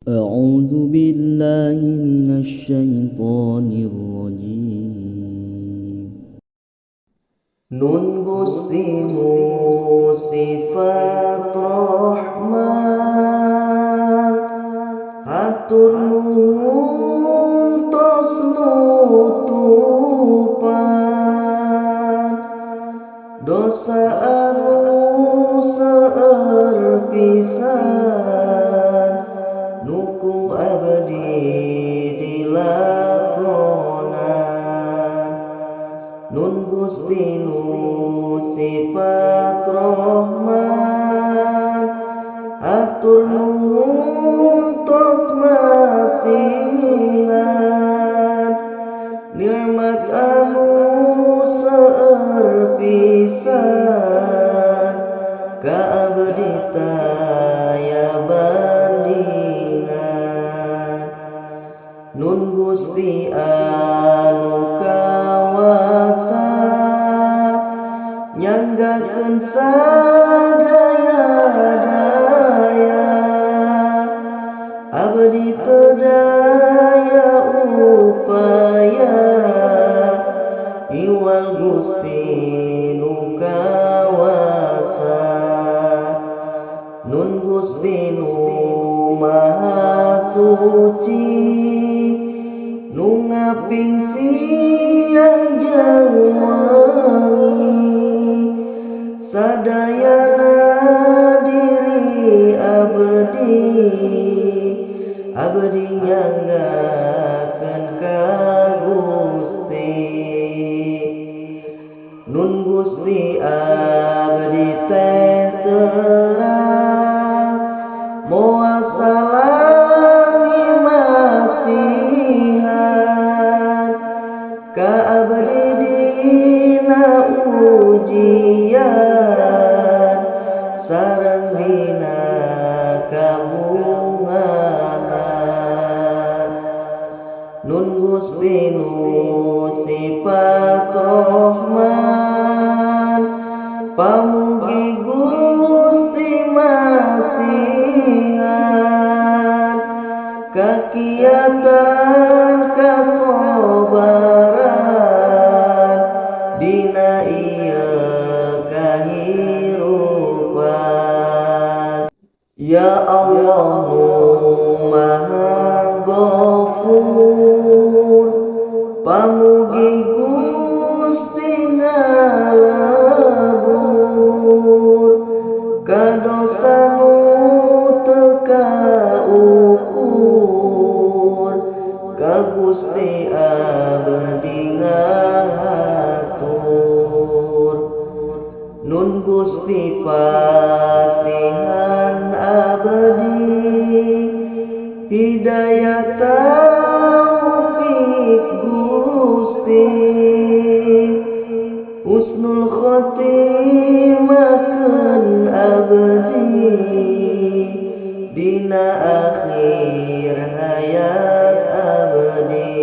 أعوذ بالله من الشيطان الرجيم. Nun Gustimu sifat Rahman, hatur nuhun tos nutupan dosa anu seueur pisan nuku abdi dilakonan. Nun Gusti nu sifat Rahman, atur nuhun tos masihan nikmat anu seueur pisan ka abdi taya bandingan. Nun Gusti anu kawasa nyanggakeun sadaya-daya, abdi teu daya upaya iwal Gusti nu kawasa. Nun Gusti nu maha suci, nu ngaping siang jeung wengi, sadayana diri abdi nyanggakeun ka Gusti. Nun Gusti abdi teh terang moal salami masihan ka abdi dina ujian sareng dina kabungahan. Nun Gusti nu sifat Rahman, pamugi Gusti masihan kakiatan kasobaran dina ieu kahirupan. Ya Allah nu maha Ghafur, pamugi Gusti ngalebur ka dosa nu teu kaukur, ka Gusti abdi ngahatur. Nun Gusti pasihan abdi, hidayah taufik Gusti, husnul khotimahkeun abdi dina akhir hayat abdi.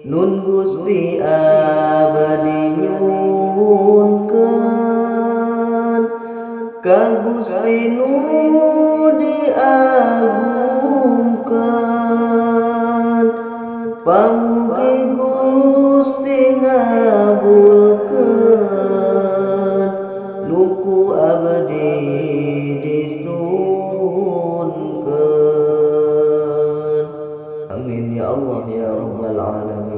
Nun Gusti abdi nyuhunkeun ka Gusti nu diagungkeun, pamugi Gusti ngabulkeun nuku abdi disuhunkeun. Amin ya Allah ya rabbal alamin.